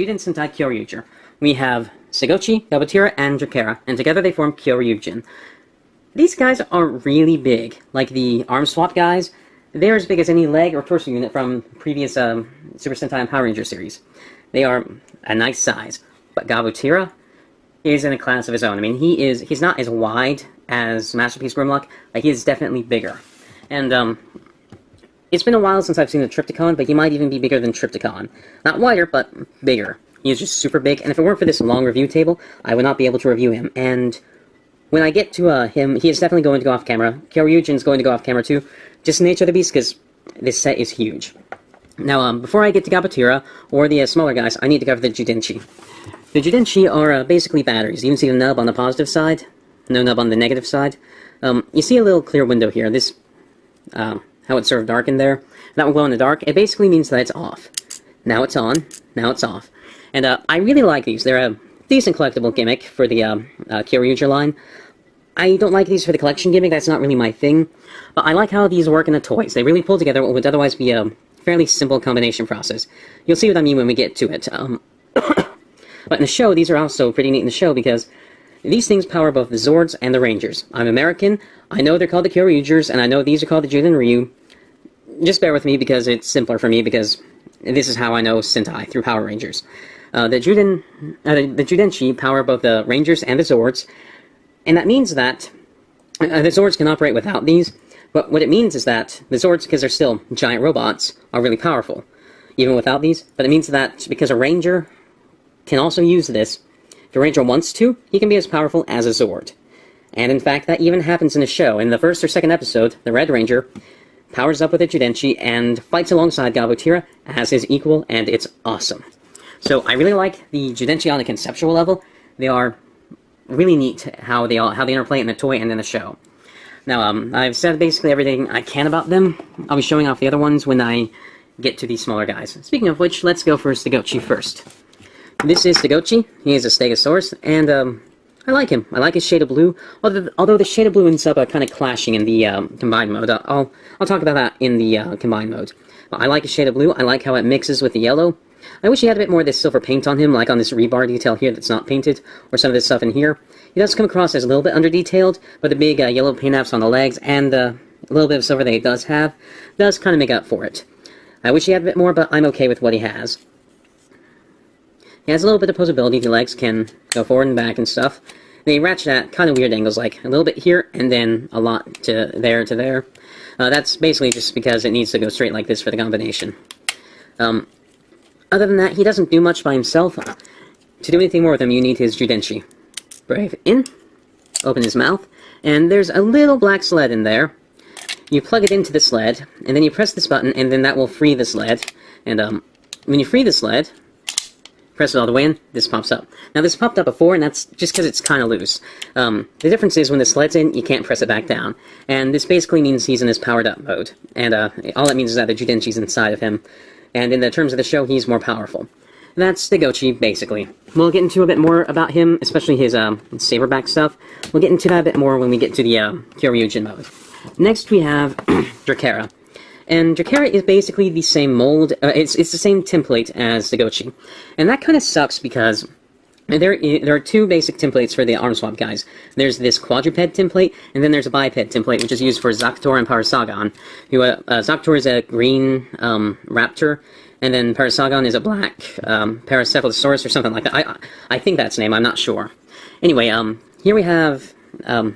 Students inside Kyoryuger. We have Sagochi, Gabatira, and Drakera, and together they form Kyoryujin. These guys are really big. Like the arm swap guys, they're as big as any leg or torso unit from previous Super Sentai and Power Ranger series. They are a nice size. But Gabatira is in a class of his own. I mean, he's not as wide as Masterpiece Grimlock, but he is definitely bigger. And it's been a while since I've seen the Triptychon, but he might even be bigger than Triptychon. Not wider, but bigger. He is just super big, and if it weren't for this long review table, I would not be able to review him. And when I get to him, he is definitely going to go off camera. Kyoryujin is going to go off camera too, just the nature of the beast, because this set is huge. Now, before I get to Gabatira, or the smaller guys, I need to cover the Judenchi. The Judenchi are basically batteries. You can see the nub on the positive side, no nub on the negative side. You see a little clear window here. This, how it's sort of darkened there. That will glow in the dark. It basically means that it's off. Now it's on, now it's off. And I really like these. They're a decent collectible gimmick for the Kyoryuger line. I don't like these for the collection gimmick, that's not really my thing. But I like how these work in the toys. They really pull together what would otherwise be a fairly simple combination process. You'll see what I mean when we get to it. But in the show, these are also pretty neat in the show because these things power both the Zords and the Rangers. I'm American, I know they're called the Kyoryugers, and I know these are called the Juden Ryu. Just bear with me because it's simpler for me, because this is how I know Sentai, through Power Rangers. The Judenchi power both the Rangers and the Zords, and that means that the Zords can operate without these, but what it means is that the Zords, because they're still giant robots, are really powerful, even without these, but it means that because a Ranger can also use this, if a Ranger wants to, he can be as powerful as a Zord. And in fact, that even happens in the show. In the first or second episode, the Red Ranger powers up with a Judenchi and fights alongside Gabatira as his equal, and it's awesome. So I really like the Judenchi on a conceptual level. They are really neat how they interplay in the toy and in the show. Now, I've said basically everything I can about them. I'll be showing off the other ones when I get to these smaller guys. Speaking of which, let's go for Sagochi first. This is Sagochi. He is a Stegosaurus, and I like him. I like his shade of blue, although the shade of blue ends up kind of clashing in the combined mode. I'll talk about that in the combined mode. I like his shade of blue. I like how it mixes with the yellow. I wish he had a bit more of this silver paint on him, like on this rebar detail here that's not painted, or some of this stuff in here. He does come across as a little bit under-detailed, but the big yellow paint apps on the legs and a little bit of silver that he does have does kind of make up for it. I wish he had a bit more, but I'm okay with what he has. He has a little bit of posability. The legs can go forward and back and stuff. They ratchet at kind of weird angles, like a little bit here, and then a lot to there to there. That's basically just because it needs to go straight like this for the combination. Other than that, he doesn't do much by himself. To do anything more with him, you need his Judenchi. Brave in, open his mouth, and there's a little black sled in there. You plug it into the sled, and then you press this button, and then that will free the sled. And when you free the sled, press it all the way in, this pops up. Now this popped up before, and that's just because it's kind of loose. The difference is when the sled's in, you can't press it back down. And this basically means he's in his powered up mode. And all that means is that the Judenchi's inside of him. And in the terms of the show, he's more powerful. That's Sagochi, basically. We'll get into a bit more about him, especially his saberback stuff. We'll get into that a bit more when we get to the Kyoryujin mode. Next we have Drakera. And Drakera is basically the same mold, it's the same template as Sagochi. And that kind of sucks because there are two basic templates for the arm swap guys. There's this quadruped template, and then there's a biped template, which is used for Zakutor and Parasagon. Zakutor is a green raptor, and then Parasagon is a black Paracephalosaurus or something like that. I think that's the name, I'm not sure. Anyway, here we have the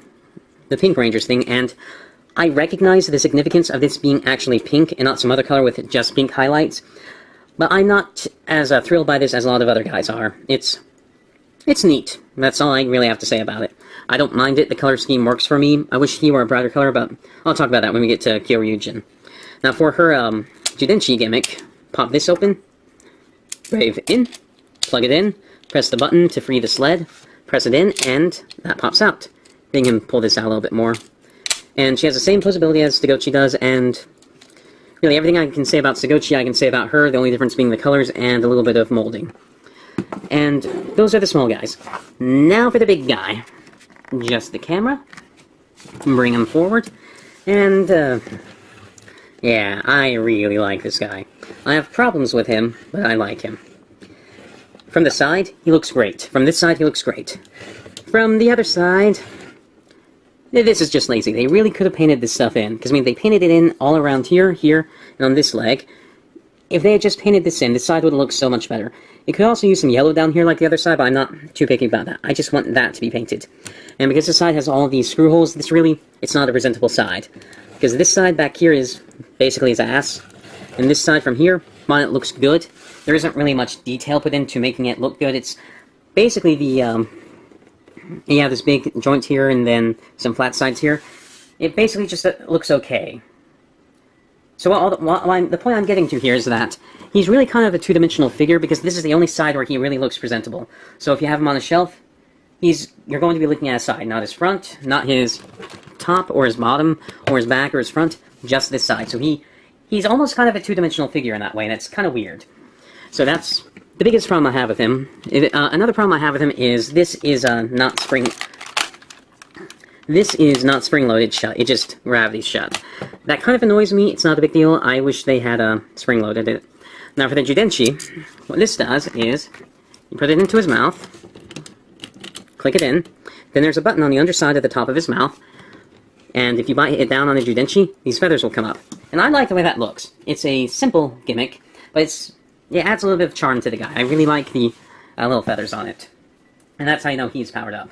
Pink Rangers thing, and I recognize the significance of this being actually pink and not some other color with just pink highlights, but I'm not as thrilled by this as a lot of other guys are. It's neat. That's all I really have to say about it. I don't mind it. The color scheme works for me. I wish he were a brighter color, but I'll talk about that when we get to Kyoryujin. Now for her Judenchi gimmick, pop this open, brave in, plug it in, press the button to free the sled, press it in, and that pops out. Making him pull this out a little bit more. And she has the same posability as Sagochi does, and really everything I can say about Sagochi I can say about her, the only difference being the colors and a little bit of molding. And those are the small guys. Now for the big guy. Just the camera. Bring him forward. And, yeah, I really like this guy. I have problems with him, but I like him. from the side, he looks great. From this side, he looks great. From the other side, this is just lazy. They really could have painted this stuff in, because, I mean, they painted it in all around here, here, and on this leg. If they had just painted this in, this side would have looked so much better. You could also use some yellow down here like the other side, but I'm not too picky about that. I just want that to be painted. And because this side has all of these screw holes, it's not a presentable side. Because this side back here is basically his ass. And this side from here, it looks good. There isn't really much detail put into making it look good. It's basically the, you have this big joint here and then some flat sides here. It basically just looks okay. So the point I'm getting to here is that he's really kind of a two-dimensional figure because this is the only side where he really looks presentable. So if you have him on a shelf, you're going to be looking at his side, not his front, not his top or his bottom or his back or his front, just this side. So he's almost kind of a two-dimensional figure in that way, and it's kind of weird. So that's the biggest problem I have with him. Another problem I have with him is this is not spring-loaded shut. It just gravity's shut. That kind of annoys me. It's not a big deal. I wish they had spring-loaded it. Now for the Judenchi, what this does is you put it into his mouth, click it in, then there's a button on the underside of the top of his mouth, and if you bite it down on the Judenchi, these feathers will come up. And I like the way that looks. It's a simple gimmick, but it adds a little bit of charm to the guy. I really like the little feathers on it. And that's how you know he's powered up.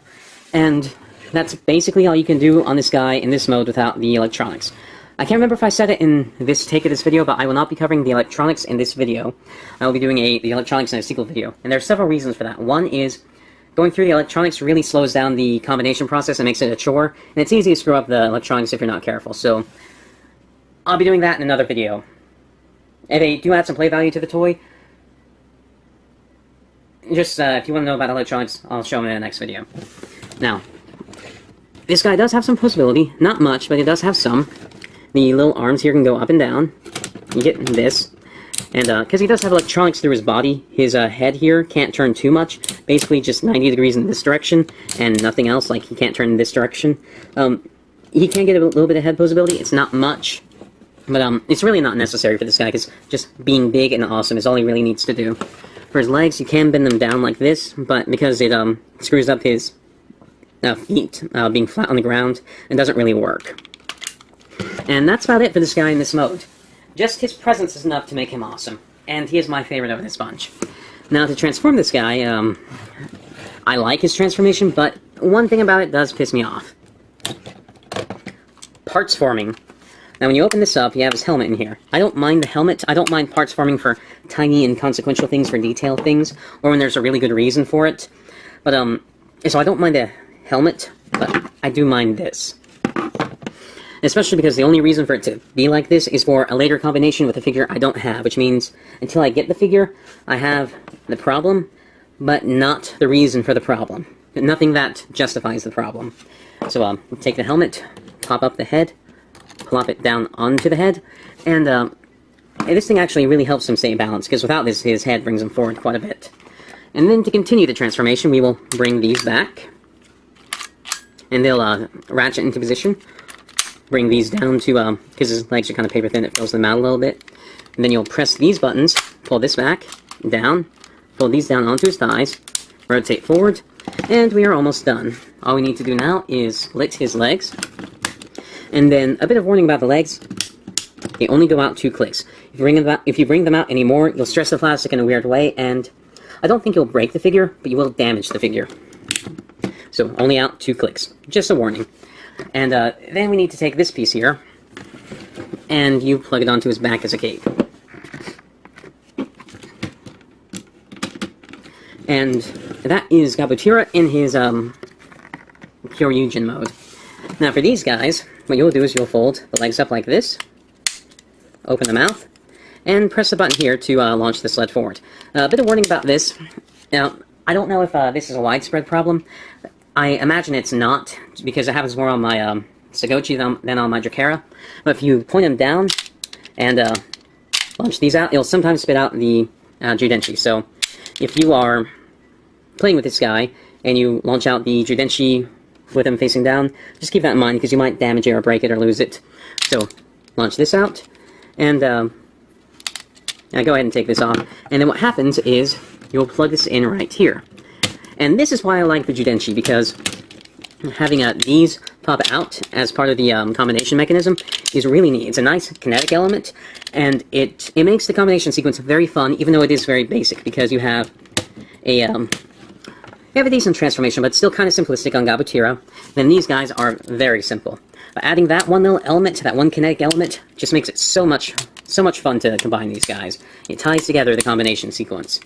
And that's basically all you can do on this guy in this mode without the electronics. I can't remember if I said it in this take of this video, but I will not be covering the electronics in this video. I will be doing the electronics in a sequel video. And there are several reasons for that. One is, going through the electronics really slows down the combination process and makes it a chore, and it's easy to screw up the electronics if you're not careful. So, I'll be doing that in another video. And they do add some play value to the toy. Just, if you want to know about electronics, I'll show them in the next video. Now, this guy does have some posability. Not much, but it does have some. The little arms here can go up and down. You get this. And, because he does have electronics through his body, his head here can't turn too much. Basically just 90 degrees in this direction, and nothing else, like he can't turn in this direction. He can get a little bit of head posability. It's not much. But, it's really not necessary for this guy, because just being big and awesome is all he really needs to do. For his legs, you can bend them down like this, but because it, screws up his feet being flat on the ground, it doesn't really work. And that's about it for this guy in this mode. Just his presence is enough to make him awesome, and he is my favorite of this bunch. Now, to transform this guy, I like his transformation, but one thing about it does piss me off. Parts forming. Now, when you open this up, you have his helmet in here. I don't mind the helmet. I don't mind parts forming for tiny inconsequential things, for detail things, or when there's a really good reason for it. But, so I don't mind the helmet, but I do mind this. Especially because the only reason for it to be like this is for a later combination with a figure I don't have, which means until I get the figure, I have the problem, but not the reason for the problem. Nothing that justifies the problem. So, take the helmet, pop up the head, plop it down onto the head, and this thing actually really helps him stay balanced, because without this, his head brings him forward quite a bit. And then to continue the transformation, we will bring these back, and they'll ratchet into position. Bring these down to, because his legs are kind of paper thin, it fills them out a little bit. And then you'll press these buttons, pull this back, down, pull these down onto his thighs, rotate forward, and we are almost done. All we need to do now is split his legs. And then, a bit of warning about the legs, they only go out 2 clicks. If you bring them out anymore, you'll stress the plastic in a weird way, and I don't think you'll break the figure, but you will damage the figure. So, only out 2 clicks. Just a warning. And then we need to take this piece here, and you plug it onto his back as a cape. And that is Gabutira in his pure Yujin mode. Now for these guys, what you'll do is you'll fold the legs up like this, open the mouth, and press the button here to launch the sled forward. A bit of warning about this. Now, I don't know if this is a widespread problem. I imagine it's not, because it happens more on my Sagochi than on my Drakera. But if you point them down and launch these out, it'll sometimes spit out the Judenchi. So if you are playing with this guy and you launch out the Judenchi with him facing down, just keep that in mind, because you might damage it or break it or lose it. So launch this out, and now go ahead and take this off. And then what happens is you'll plug this in right here. And this is why I like the Judenchi, because having these pop out as part of the combination mechanism is really neat. It's a nice kinetic element, and it makes the combination sequence very fun, even though it is very basic, because you have a decent transformation, but still kind of simplistic on Gabutira. Then these guys are very simple. But adding that one little element, that one kinetic element, just makes it so much fun to combine these guys. It ties together the combination sequence.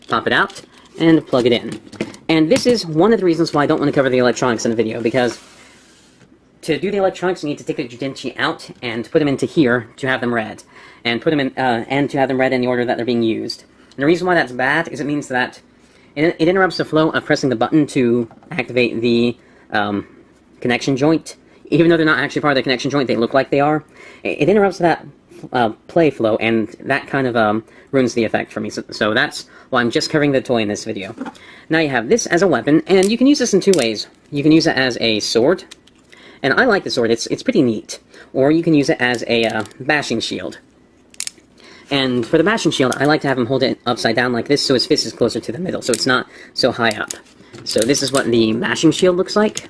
Pop it out, and plug it in. And this is one of the reasons why I don't want to cover the electronics in the video, because to do the electronics, you need to take the Judenchi out and put them into here to have them read, and put them in and to have them read in the order that they're being used. And the reason why that's bad is it means that it interrupts the flow of pressing the button to activate the connection joint. Even though they're not actually part of the connection joint, they look like they are. It interrupts that play flow, and that kind of ruins the effect for me. So that's why I'm just covering the toy in this video. Now you have this as a weapon, and you can use this in two ways. You can use it as a sword, and I like the sword. It's pretty neat. Or you can use it as a bashing shield. And for the bashing shield, I like to have him hold it upside down like this, so his fist is closer to the middle, so it's not so high up. So this is what the bashing shield looks like.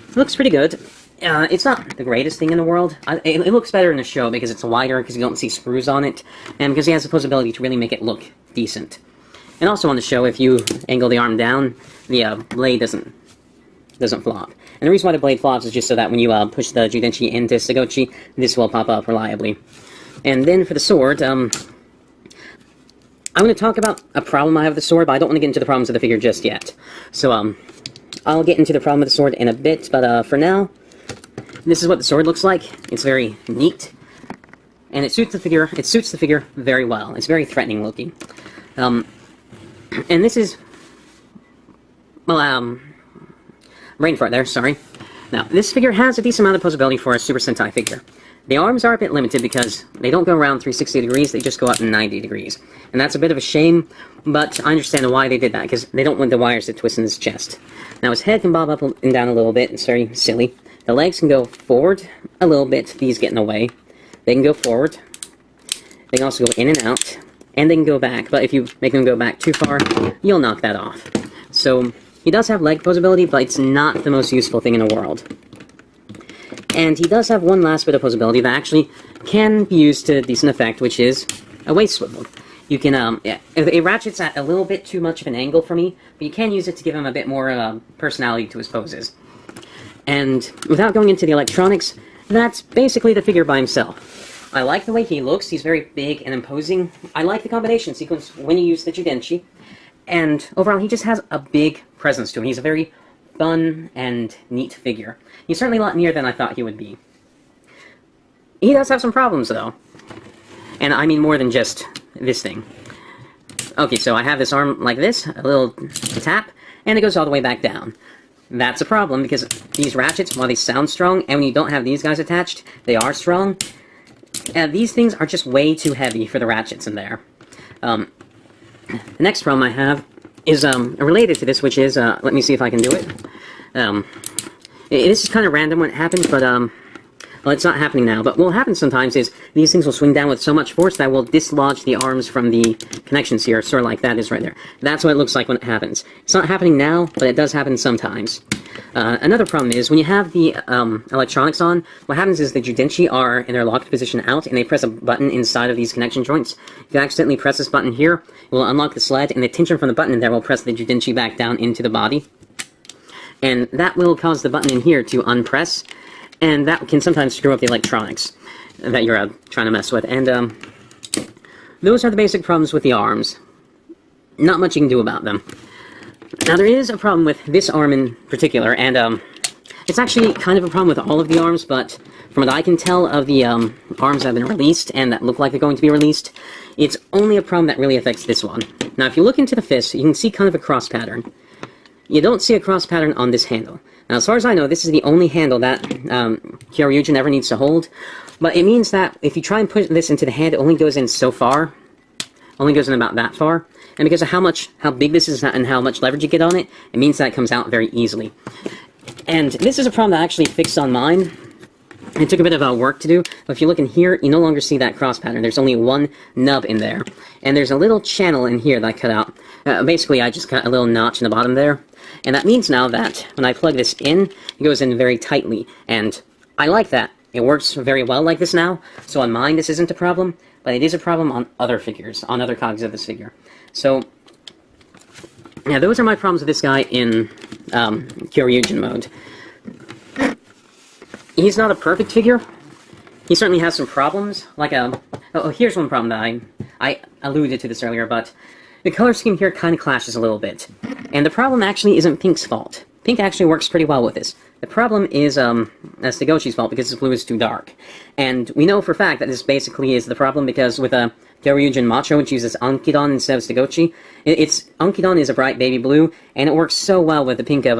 It looks pretty good. It's not the greatest thing in the world. It looks better in the show because it's wider, because you don't see screws on it, and because he has the possibility to really make it look decent. And also on the show, if you angle the arm down, the blade doesn't flop. And the reason why the blade flops is just so that when you push the Judenchi into Sagochi, this will pop up reliably. And then for the sword, I'm going to talk about a problem I have with the sword, but I don't want to get into the problems of the figure just yet. So, I'll get into the problem with the sword in a bit, but for now, this is what the sword looks like. It's very neat, and it suits the figure. It suits the figure very well. It's very threatening looking. And this is, well, brain fart there. Sorry. Now this figure has a decent amount of posability for a Super Sentai figure. The arms are a bit limited because they don't go around 360 degrees, they just go up 90 degrees. And that's a bit of a shame, but I understand why they did that, because they don't want the wires to twist in his chest. Now his head can bob up and down a little bit, it's very silly. The legs can go forward a little bit, these get in the way. They can go forward. They can also go in and out, and they can go back, but if you make them go back too far, you'll knock that off. So, he does have leg posability, but it's not the most useful thing in the world. And he does have one last bit of posability that actually can be used to decent effect, which is a waist swivel. You can, it ratchets at a little bit too much of an angle for me, but you can use it to give him a bit more personality to his poses. And without going into the electronics, that's basically the figure by himself. I like the way he looks, he's very big and imposing. I like the combination sequence when you use the Judenchi. And overall, he just has a big presence to him. He's a very fun and neat figure. He's certainly a lot nearer than I thought he would be. He does have some problems, though. And I mean more than just this thing. Okay, so I have this arm like this, a little tap, and it goes all the way back down. That's a problem, because these ratchets, while they sound strong, and when you don't have these guys attached, they are strong. These things are just way too heavy for the ratchets in there. The next problem I have is related to this, which is, let me see if I can do it. This is kind of random when it happens, but, well, it's not happening now, but what will happen sometimes is these things will swing down with so much force that will dislodge the arms from the connections here, sort of like that is right there. That's what it looks like when it happens. It's not happening now, but it does happen sometimes. Another problem is, when you have the electronics on, what happens is the Judenchi are in their locked position out, and they press a button inside of these connection joints. If you accidentally press this button here, it will unlock the sled, and the tension from the button in there will press the Judenchi back down into the body. And that will cause the button in here to unpress, and that can sometimes screw up the electronics that you're trying to mess with. And those are the basic problems with the arms. Not much you can do about them. Now there is a problem with this arm in particular, and it's actually kind of a problem with all of the arms, but from what I can tell of the arms that have been released and that look like they're going to be released, it's only a problem that really affects this one. Now if you look into the fist, you can see kind of a cross pattern. You don't see a cross pattern on this handle. Now, as far as I know, this is the only handle that Kyoryugen ever needs to hold, but it means that if you try and put this into the hand, it only goes in so far. Only goes in about that far. And because of how big this is and how much leverage you get on it, it means that it comes out very easily. And this is a problem that I actually fixed on mine. It took a bit of work to do, but if you look in here, you no longer see that cross pattern. There's only one nub in there. And there's a little channel in here that I cut out. Basically, I just cut a little notch in the bottom there. And that means now that when I plug this in, it goes in very tightly. And I like that. It works very well like this now. So on mine, this isn't a problem, but it is a problem on other figures, on other cogs of this figure. So, yeah, those are my problems with this guy in Kyoryujin mode. He's not a perfect figure. He certainly has some problems. Like here's one problem that I alluded to this earlier, but the color scheme here kind of clashes a little bit. And the problem actually isn't Pink's fault. Pink actually works pretty well with this. The problem is Stegoshi's fault because his blue is too dark. And we know for a fact that this basically is the problem because with Kyoryujin Macho, which uses Ankidon instead of Stegoshi, Ankidon is a bright baby blue, and it works so well with the pink of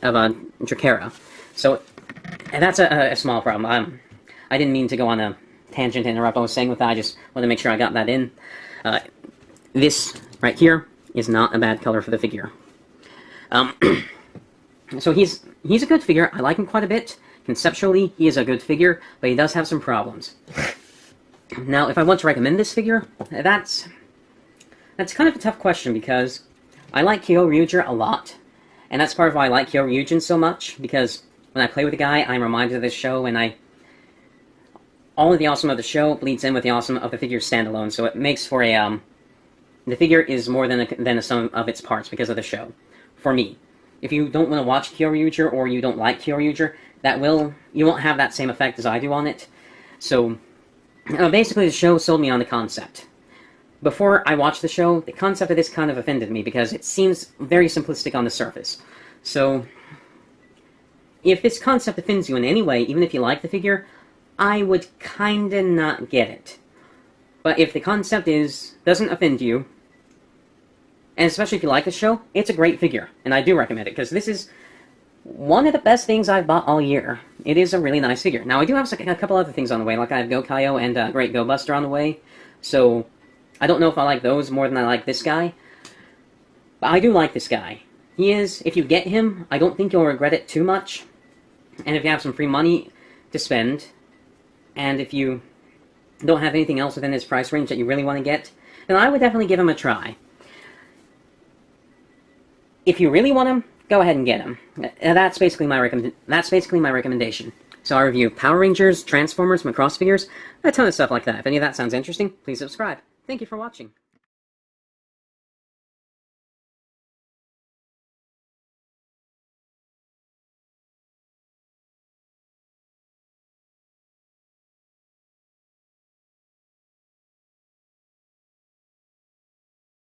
Dracera. So, and that's a small problem. I didn't mean to go on a tangent and interrupt what I was saying with that. I just wanted to make sure I got that in. This right here is not a bad color for the figure. So he's a good figure. I like him quite a bit. Conceptually, he is a good figure, but he does have some problems. Now, if I want to recommend this figure, that's kind of a tough question because I like Kyoryuger a lot, and that's part of why I like Kyoryujin so much, because when I play with the guy, I'm reminded of this show, and all of the awesome of the show bleeds in with the awesome of the figure standalone, so it makes for a, the figure is more than a sum of its parts because of the show, for me. If you don't want to watch Kyoryuger, or you don't like Kyoryuger, you won't have that same effect as I do on it. So, basically the show sold me on the concept. Before I watched the show, the concept of this kind of offended me, because it seems very simplistic on the surface. So, if this concept offends you in any way, even if you like the figure, I would kinda not get it. But if the concept doesn't offend you, and especially if you like the show, it's a great figure, and I do recommend it, because this is one of the best things I've bought all year. It is a really nice figure. Now, I do have a couple other things on the way, like I have Go-Kaio and Great Go-Buster on the way, so I don't know if I like those more than I like this guy, but I do like this guy. If you get him, I don't think you'll regret it too much, and if you have some free money to spend, and if you don't have anything else within his price range that you really want to get, then I would definitely give him a try. If you really want him, go ahead and get him. That's basically my recommendation. So I review Power Rangers, Transformers, Macross figures, a ton of stuff like that. If any of that sounds interesting, please subscribe. Thank you for watching.